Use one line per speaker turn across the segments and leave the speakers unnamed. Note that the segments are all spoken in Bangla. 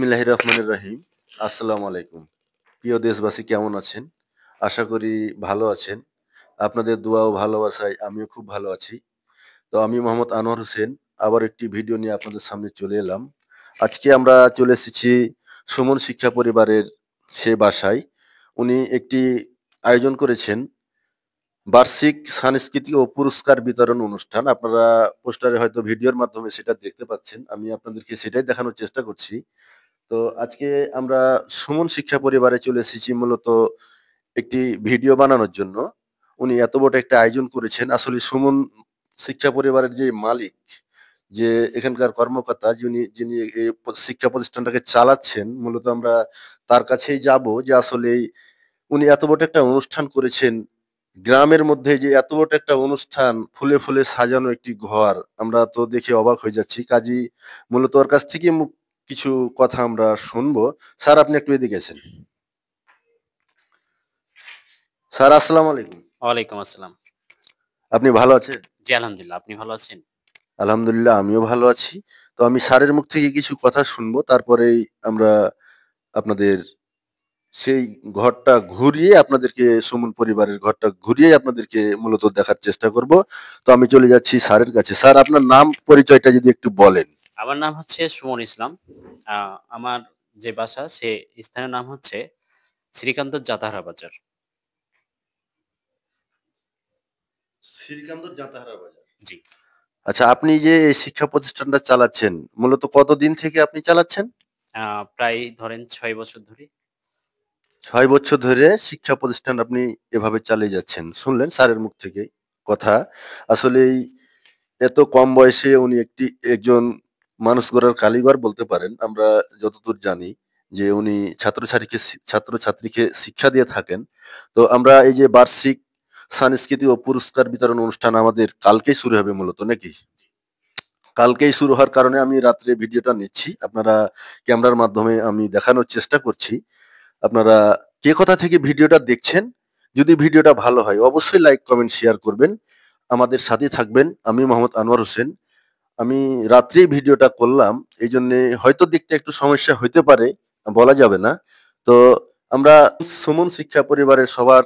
বিসমিল্লাহির রহমানির রহিম। আসসালামু আলাইকুম। প্রিয় দেশবাসী কেমন আছেন? আশা করি ভালো আছেন। আপনাদের দোয়া ও ভালোবাসায় আমিও খুব ভালো আছি। তো আমি মোহাম্মদ আনোয়ার হোসেন আবার একটি ভিডিও নিয়ে আপনাদের সামনে চলে এলাম। আজকে আমরা চলে এসেছি সুমন শিক্ষা পরিবারের সে বাসায়। উনি একটি আয়োজন করেছেন বার্ষিক সাংস্কৃতিক ও পুরস্কার বিতরণ অনুষ্ঠান। আপনারা পোস্টারে হয়তো ভিডিওর মাধ্যমে সেটা দেখতে পাচ্ছেন। আমি আপনাদেরকে সেটাই দেখানোর চেষ্টা করছি। তো আজকে আমরা সুমন শিক্ষা পরিবারে চলে এসেছি মূলত একটি ভিডিও বানানোর জন্য। উনি এত বড় একটা আয়োজন করেছেন। আসলে সুমন শিক্ষা পরিবারের যে মালিক, যে এখানকার কর্মকর্তা যিনি এই শিক্ষা প্রতিষ্ঠানটাকে চালাচ্ছেন, মূলত আমরা তার কাছেই যাব যে আসলে উনি এত বড় একটা অনুষ্ঠান করেছেন। গ্রামের মধ্যে যে এত বড় একটা অনুষ্ঠান, ফুলে ফুলে সাজানো একটি ঘর, আমরা তো দেখে অবাক হয়ে যাচ্ছি। কাজী মূলত ওর কাছ থেকে কিছু কথা আমরা শুনবো। স্যার, আপনি একটু এদিকে আছেন। স্যার, আসসালামু আলাইকুম।
ওয়ালাইকুম আসসালাম।
আপনি ভালো আছেন?
জি, আলহামদুলিল্লাহ। আপনি ভালো আছেন?
আলহামদুলিল্লাহ, আমিও ভালো আছি। তো আমি স্যারের মুখ থেকে কিছু কথা শুনবো, তারপরেই আমরা আপনাদের সেই ঘরটা ঘুরিয়ে আপনাদেরকে, সুমন পরিবারের ঘরটা ঘুরিয়ে আপনাদেরকে মূলত দেখার চেষ্টা করব। তো আমি চলে যাচ্ছি স্যারের কাছে। স্যার, আপনার নাম পরিচয়টা যদি একটু বলেন।
আমার নাম হচ্ছে সুমন ইসলাম। আমার যে বাসা সে স্থানের নাম হচ্ছে শ্রীকান্ত জাতাহারা বাজার।
শ্রীকান্ত জাতাহারা বাজার।
জি।
আচ্ছা, আপনি যে এই শিক্ষা প্রতিষ্ঠানটা চালাচ্ছেন, মূলত কতদিন থেকে আপনি চালাচ্ছেন?
প্রায় ধরেন ৬ বছর ধরে।
৬ বছর ধরে শিক্ষা প্রতিষ্ঠান আপনি এভাবে চালিয়ে যাচ্ছেন। শুনলেন স্যারের মুখ থেকে কথা। আসলেই এত কম বয়সে উনি একজন মানুষ গড়ার কারিগর বলতে পারেন। আমরা যতদূর জানি যে উনি ছাত্রছাত্রীকে শিক্ষা দিয়ে থাকেন। তো আমরা এই যে বার্ষিক সাংস্কৃতিক ও পুরস্কার বিতরণ অনুষ্ঠান আমাদের কালকেই শুরু হবে মূলত, নাকি? কালকেই শুরু হওয়ার কারণে আমি রাত্রে ভিডিওটা নিচ্ছি। আপনারা ক্যামেরার মাধ্যমে আমি দেখানোর চেষ্টা করছি। আপনারা কে কোথা থেকে ভিডিওটা দেখছেন, যদি ভিডিওটা ভালো হয় অবশ্যই লাইক, কমেন্ট, শেয়ার করবেন। আমাদের সাথে থাকবেন। আমি মোহাম্মদ আনোয়ার হোসেন। আমি রাত্রেই ভিডিওটা করলাম, এই জন্যে হয়তো দেখতে একটু সমস্যা হইতে পারে, বলা যাবে না। তো আমরা সুমন শিক্ষা পরিবারের সবার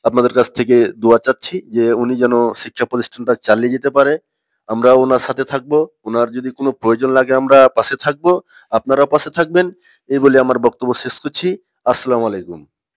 আপনাদের কাছ থেকে দোয়া চাচ্ছি যে উনি যেন শিক্ষা প্রতিষ্ঠানটা চালিয়ে যেতে পারে। আমরা ওনার সাথে থাকবো। ওনার যদি কোনো প্রয়োজন লাগে আমরা পাশে থাকবো। আপনারাও পাশে থাকবেন। এই বলে আমার বক্তব্য শেষ করছি। আসসালামু আলাইকুম।